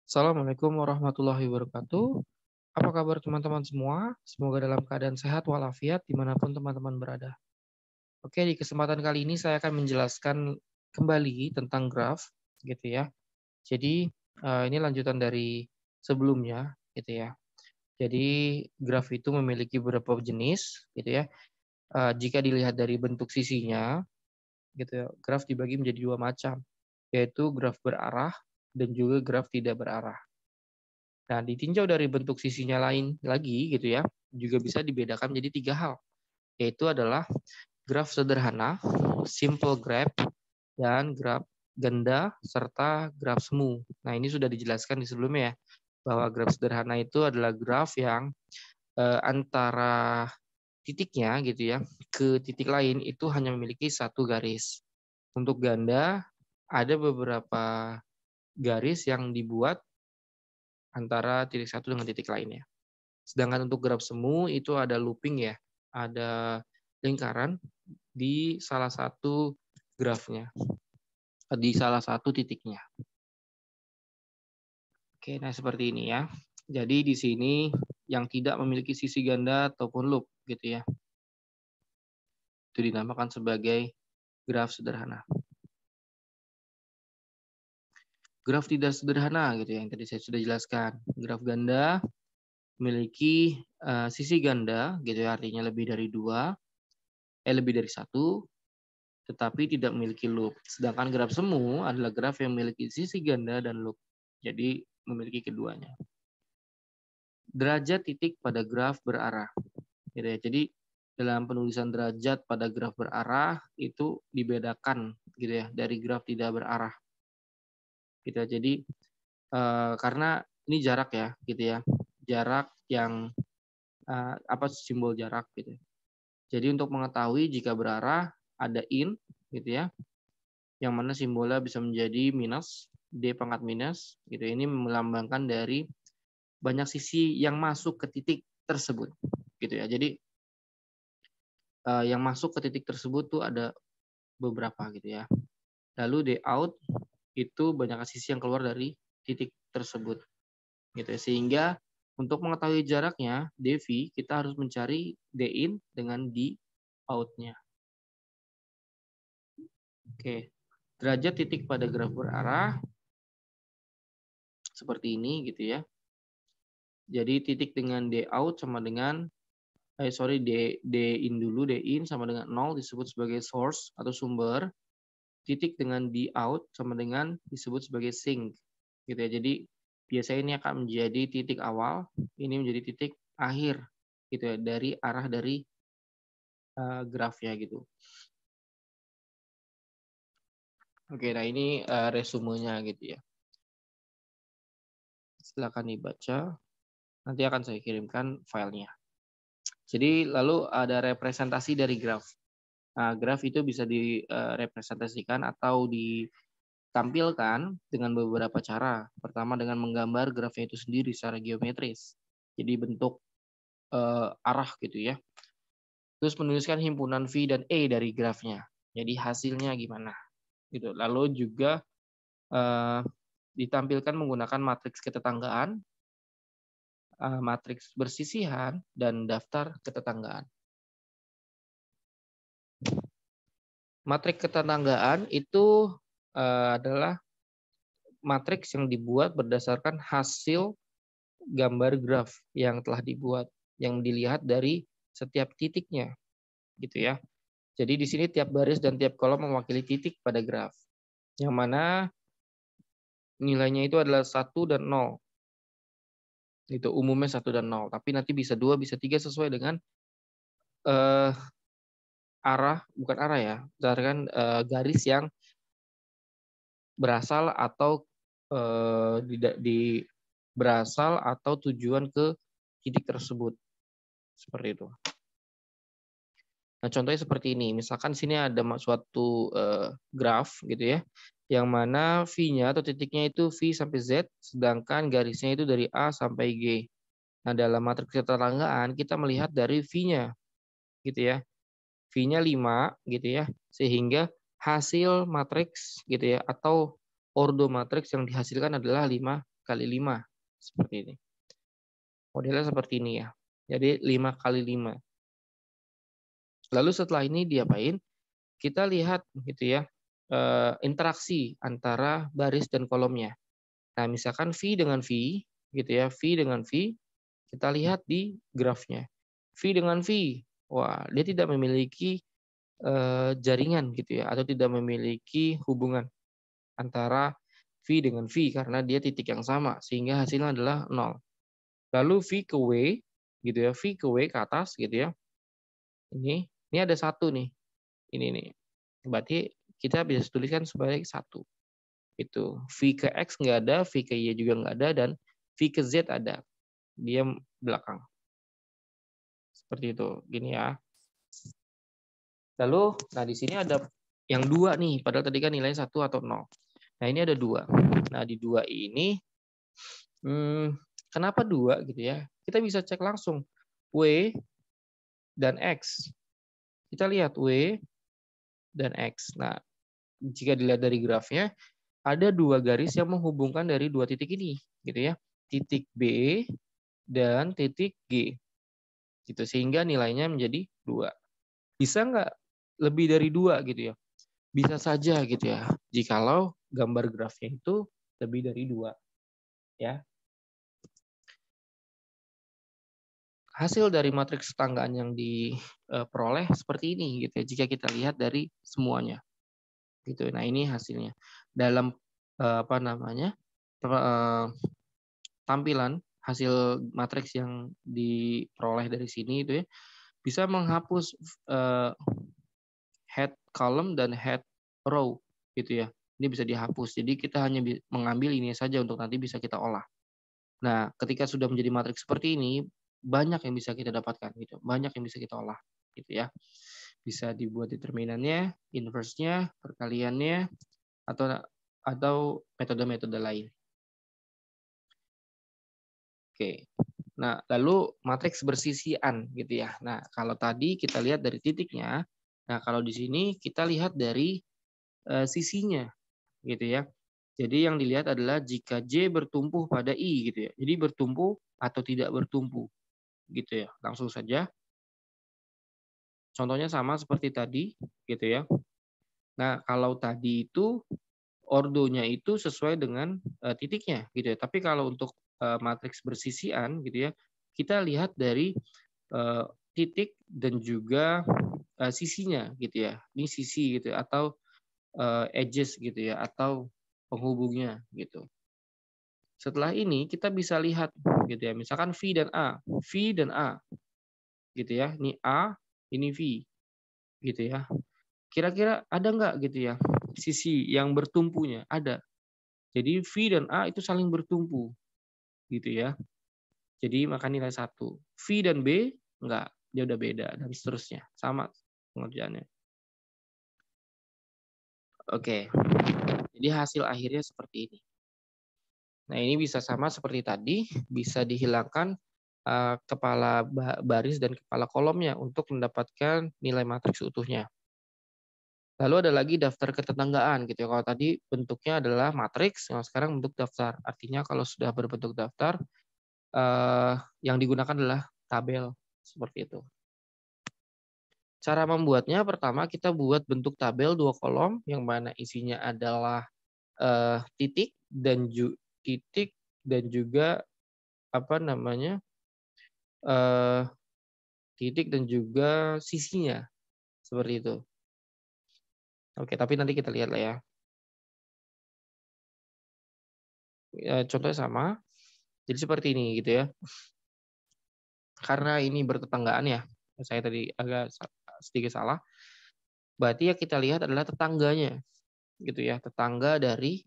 Assalamualaikum warahmatullahi wabarakatuh. Apa kabar teman-teman semua? Semoga dalam keadaan sehat walafiat dimanapun teman-teman berada. Oke, di kesempatan kali ini saya akan menjelaskan kembali tentang graf, gitu ya. Jadi ini lanjutan dari sebelumnya, gitu ya. Jadi graf itu memiliki beberapa jenis, gitu ya. Jika dilihat dari bentuk sisinya, gitu ya, graf dibagi menjadi dua macam, yaitu graf berarah dan juga graf tidak berarah. Nah, ditinjau dari bentuk sisinya lain lagi gitu ya, juga bisa dibedakan menjadi tiga hal, yaitu adalah graf sederhana, simple graph, dan graf ganda, serta graf semu. Nah, ini sudah dijelaskan di sebelumnya ya, bahwa graf sederhana itu adalah graf yang antara titiknya gitu ya, ke titik lain itu hanya memiliki satu garis. Untuk ganda, ada beberapa garis yang dibuat antara titik satu dengan titik lainnya. Sedangkan untuk graf semu itu ada looping ya, ada lingkaran di salah satu grafnya, di salah satu titiknya. Oke, nah seperti ini ya. Jadi di sini yang tidak memiliki sisi ganda ataupun loop gitu ya. Itu dinamakan sebagai graf sederhana. Graf tidak sederhana gitu ya, yang tadi saya sudah jelaskan. Graf ganda memiliki sisi ganda gitu ya, artinya lebih dari lebih dari satu, tetapi tidak memiliki loop. Sedangkan graf semu adalah graf yang memiliki sisi ganda dan loop. Jadi memiliki keduanya. Derajat titik pada graf berarah. Gitu ya. Jadi dalam penulisan derajat pada graf berarah itu dibedakan gitu ya dari graf tidak berarah. Gitu ya. Jadi karena ini jarak ya gitu ya. Jarak yang apa simbol jarak gitu. Jadi untuk mengetahui jika berarah ada in gitu ya, yang mana simbolnya bisa menjadi minus, D pangkat minus, gitu. Ini melambangkan dari banyak sisi yang masuk ke titik tersebut, gitu ya. Jadi yang masuk ke titik tersebut tuh ada beberapa gitu ya. Lalu D out itu banyak sisi yang keluar dari titik tersebut, gitu ya. Sehingga untuk mengetahui jaraknya dV kita harus mencari D in dengan D out-nya. Oke, derajat titik pada graf berarah seperti ini gitu ya. Jadi titik dengan D out sama dengan D in dulu, D in sama dengan 0 disebut sebagai source atau sumber. Titik dengan D out sama dengan disebut sebagai sink. Gitu ya. Jadi biasanya ini akan menjadi titik awal, ini menjadi titik akhir gitu ya dari arah dari grafnya gitu. Oke, nah ini resumenya gitu ya. Silakan dibaca. Nanti akan saya kirimkan filenya. Jadi lalu ada representasi dari graf. Nah, graf itu bisa direpresentasikan atau ditampilkan dengan beberapa cara. Pertama dengan menggambar grafnya itu sendiri secara geometris. Jadi bentuk arah gitu ya. Terus menuliskan himpunan V dan E dari grafnya. Jadi hasilnya gimana? Gitu. Lalu juga eh, ditampilkan menggunakan matriks ketetanggaan, matriks bersisihan, dan daftar ketetanggaan. Matriks ketetanggaan itu adalah matriks yang dibuat berdasarkan hasil gambar graf yang telah dibuat, yang dilihat dari setiap titiknya, gitu ya. Jadi di sini tiap baris dan tiap kolom mewakili titik pada graf, yang mana nilainya itu adalah 1 dan 0. Itu umumnya 1 dan 0, tapi nanti bisa 2, bisa 3 sesuai dengan eh, bukan arah ya, berdasarkan garis yang berasal atau berasal atau tujuan ke titik tersebut. Seperti itu. Nah, contohnya seperti ini. Misalkan sini ada suatu graf gitu ya, yang mana V-nya atau titiknya itu V sampai Z, sedangkan garisnya itu dari A sampai G. Nah, dalam matriks ketetanggaan kita melihat dari V-nya gitu ya. V-nya 5 gitu ya, sehingga hasil matriks gitu ya atau ordo matriks yang dihasilkan adalah 5 kali 5. Seperti ini. Modelnya seperti ini ya. Jadi 5 kali 5. Lalu setelah ini diapain? Kita lihat gitu ya, interaksi antara baris dan kolomnya. Nah, misalkan V dengan V, gitu ya, V dengan V, kita lihat di grafnya. V dengan V, wah, dia tidak memiliki jaringan gitu ya, atau tidak memiliki hubungan antara V dengan V karena dia titik yang sama, sehingga hasilnya adalah 0. Lalu V ke W, gitu ya, V ke W ke atas gitu ya. Ini ada 1 nih. Ini nih. Berarti kita bisa tuliskan sebagai 1. Itu. V ke X nggak ada, V ke Y juga nggak ada, dan V ke Z ada. Dia belakang. Seperti itu. Gini ya. Lalu, nah di sini ada yang 2 nih. Padahal tadi kan nilainya 1 atau 0. Nah ini ada 2. Nah di 2 ini, kenapa 2 gitu ya? Kita bisa cek langsung. W dan X. Kita lihat W dan X. Nah, jika dilihat dari grafnya, ada 2 garis yang menghubungkan dari 2 titik ini, gitu ya. Titik B dan titik G. Gitu, sehingga nilainya menjadi 2. Bisa nggak lebih dari 2 gitu ya? Bisa saja gitu ya, jikalau gambar grafnya itu lebih dari 2. Ya. Hasil dari matriks tetanggaan yang diperoleh seperti ini gitu ya, jika kita lihat dari semuanya. Gitu. Nah, ini hasilnya. Dalam tampilan hasil matriks yang diperoleh dari sini itu ya, bisa menghapus head column dan head row gitu ya. Ini bisa dihapus. Jadi kita hanya mengambil ini saja untuk nanti bisa kita olah. Nah, ketika sudah menjadi matriks seperti ini, banyak yang bisa kita dapatkan gitu. Banyak yang bisa kita olah gitu ya. Bisa dibuat determinannya, inverse-nya, perkaliannya, atau metode-metode lain. Oke. Nah, lalu matriks bersisian gitu ya. Nah, kalau tadi kita lihat dari titiknya, nah kalau di sini kita lihat dari sisinya gitu ya. Jadi yang dilihat adalah jika J bertumpu pada I gitu ya. Jadi bertumpu atau tidak bertumpu gitu ya. Langsung saja. Contohnya sama seperti tadi gitu ya. Nah, kalau tadi itu ordonya itu sesuai dengan titiknya gitu ya. Tapi kalau untuk matriks bersisian gitu ya, kita lihat dari titik dan juga sisinya gitu ya. Ini sisi gitu ya, atau edges gitu ya, atau penghubungnya gitu. Setelah ini kita bisa lihat gitu ya, misalkan V dan A, V dan A gitu ya. Ini A, ini V gitu ya. Kira-kira ada nggak gitu ya sisi yang bertumpunya? Ada. Jadi V dan A itu saling bertumpu gitu ya. Jadi maka nilai 1. V dan B enggak, dia udah beda dan seterusnya. Sama pengerjaannya. Oke. Jadi hasil akhirnya seperti ini. Nah, ini bisa sama seperti tadi, bisa dihilangkan kepala baris dan kepala kolomnya untuk mendapatkan nilai matriks utuhnya. Lalu ada lagi daftar ketetanggaan gitu ya. Kalau tadi bentuknya adalah matriks, yang sekarang bentuk daftar. Artinya kalau sudah berbentuk daftar, yang digunakan adalah tabel seperti itu. Cara membuatnya pertama kita buat bentuk tabel 2 kolom yang mana isinya adalah titik dan juga apa namanya titik dan juga sisinya seperti itu. Oke, tapi nanti kita lihat lah ya. Contohnya sama. Jadi seperti ini gitu ya. Karena ini bertetanggaan ya. Saya tadi agak sedikit salah. Berarti ya kita lihat adalah tetangganya. Gitu ya, tetangga dari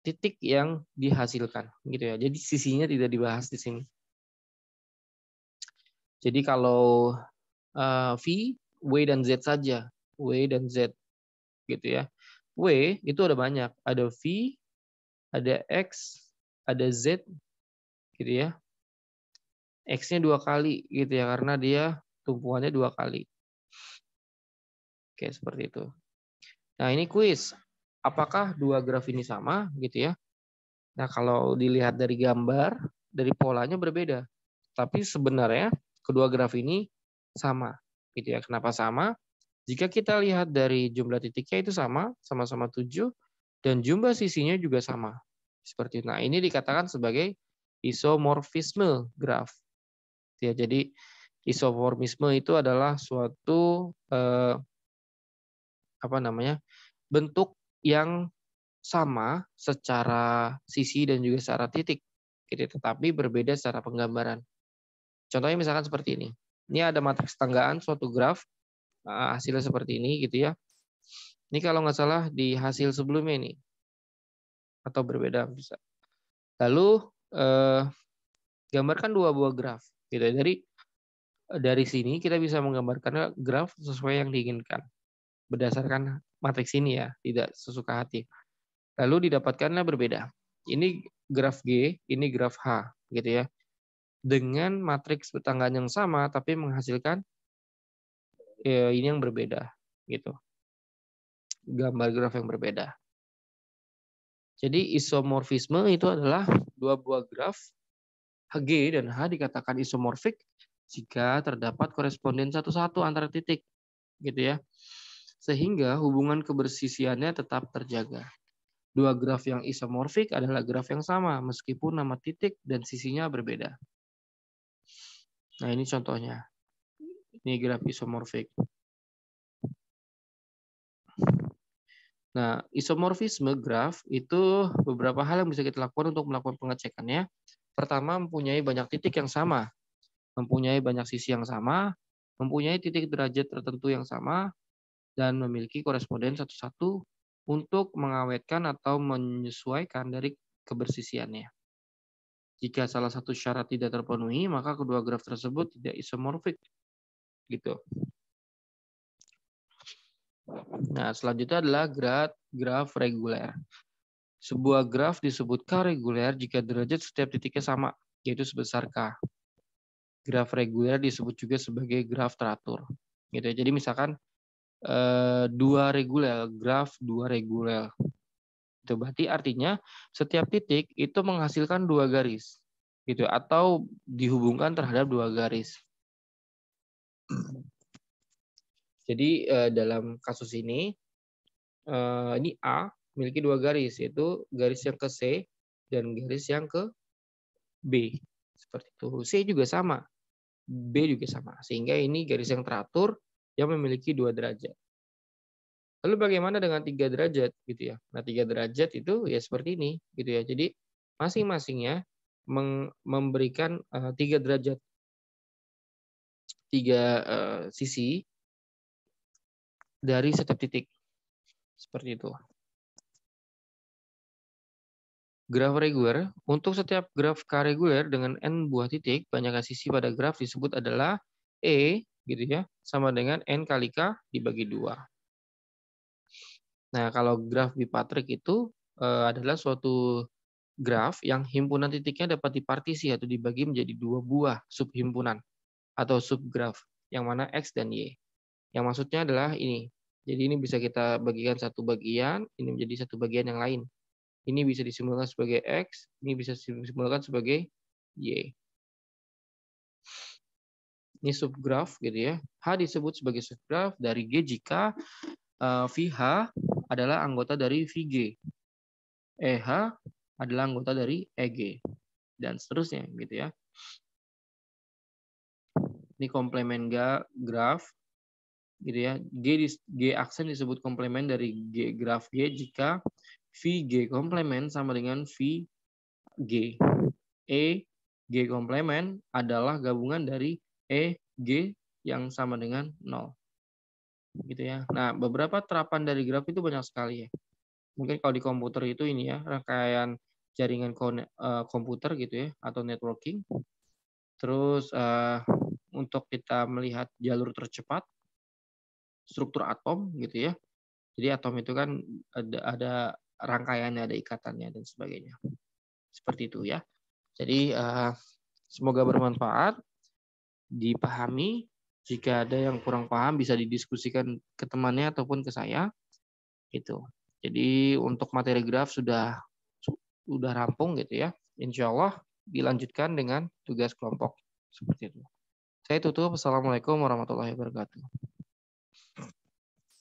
titik yang dihasilkan gitu ya. Jadi sisinya tidak dibahas di sini. Jadi kalau V, W dan Z saja. W dan Z gitu ya. W itu ada banyak. Ada V, ada X, ada Z gitu ya. X-nya 2 kali gitu ya, karena dia tumpuannya 2 kali. Oke, seperti itu. Nah, ini kuis. apakah dua graf ini sama gitu ya? Nah, kalau dilihat dari gambar, dari polanya berbeda. Tapi sebenarnya kedua graf ini sama gitu ya. Kenapa sama? Jika kita lihat dari jumlah titiknya itu sama, sama-sama 7, dan jumlah sisinya juga sama. Seperti itu. Nah, ini dikatakan sebagai isomorfisme graf. Ya, jadi isomorfisme itu adalah suatu bentuk yang sama secara sisi dan juga secara titik, gitu, tetapi berbeda secara penggambaran. Contohnya misalkan seperti ini. Ini ada matriks tanggaan suatu graf, hasilnya seperti ini gitu ya. Ini kalau nggak salah di hasil sebelumnya ini, atau berbeda bisa. Lalu gambarkan dua buah graf, gitu. Dari sini kita bisa menggambarkan graf sesuai yang diinginkan berdasarkan matriks ini ya, tidak sesuka hati. Lalu didapatkannya berbeda. Ini graf G, ini graf H, gitu ya. Dengan matriks tetanggaan yang sama, tapi menghasilkan ini yang berbeda, gitu. Gambar graf yang berbeda. Jadi isomorfisme itu adalah dua buah graf G dan H dikatakan isomorfik jika terdapat koresponden satu-satu antara titik, gitu ya. Sehingga hubungan kebersisiannya tetap terjaga. Dua graf yang isomorfik adalah graf yang sama meskipun nama titik dan sisinya berbeda. Nah, ini contohnya. Ini graf isomorfik. Nah, isomorfisme graf itu beberapa hal yang bisa kita lakukan untuk melakukan pengecekannya. Pertama, mempunyai banyak titik yang sama, mempunyai banyak sisi yang sama, mempunyai titik derajat tertentu yang sama, dan memiliki koresponden satu-satu untuk mengawetkan atau menyesuaikan dari kebersisiannya. Jika salah satu syarat tidak terpenuhi, maka kedua graf tersebut tidak isomorfik. Gitu. Nah, selanjutnya adalah graf reguler. Sebuah graf disebut K reguler jika derajat setiap titiknya sama, yaitu sebesar K. Graf reguler disebut juga sebagai graf teratur. Gitu. Jadi misalkan graf dua reguler. Itu berarti artinya setiap titik itu menghasilkan dua garis. Gitu, atau dihubungkan terhadap dua garis. Jadi dalam kasus ini A memiliki dua garis, yaitu garis yang ke C dan garis yang ke B. Seperti itu. C juga sama, B juga sama. Sehingga ini garis yang teratur yang memiliki dua derajat. Lalu bagaimana dengan 3 derajat gitu ya? Nah, 3 derajat itu ya seperti ini gitu ya. Jadi masing-masingnya memberikan 3 derajat, 3 sisi dari setiap titik. Seperti itu. Graf reguler, untuk setiap graf K reguler dengan N buah titik, banyaknya sisi pada graf disebut adalah E, gitu ya, sama dengan N kali K dibagi 2. Nah, kalau graf bipatrik itu adalah suatu graf yang himpunan titiknya dapat dipartisi atau dibagi menjadi 2 buah subhimpunan atau subgraf, yang mana X dan Y. Yang maksudnya adalah ini. Jadi ini bisa kita bagikan satu bagian, ini menjadi satu bagian yang lain. Ini bisa disimbolkan sebagai X, ini bisa disimbolkan sebagai Y. Ini subgraf gitu ya. H disebut sebagai subgraf dari G jika VH adalah anggota dari VG. EH adalah anggota dari EG. Dan seterusnya gitu ya. Ini komplemen graf gitu ya. G aksen disebut komplemen dari graf G jika VG komplemen sama dengan VG. G komplemen adalah gabungan dari G yang sama dengan 0. Gitu ya. Nah, beberapa terapan dari graf itu banyak sekali ya. Mungkin kalau di komputer itu ini ya, rangkaian jaringan komputer gitu ya, atau networking. Terus untuk kita melihat jalur tercepat, struktur atom gitu ya. Jadi atom itu kan ada rangkaiannya, ada ikatannya dan sebagainya. Seperti itu ya. Jadi semoga bermanfaat, dipahami. Jika ada yang kurang paham bisa didiskusikan ke temannya ataupun ke saya. Gitu. Jadi untuk materi graf sudah rampung gitu ya. Insya Allah dilanjutkan dengan tugas kelompok seperti itu. Saya tutup. Assalamualaikum warahmatullahi wabarakatuh.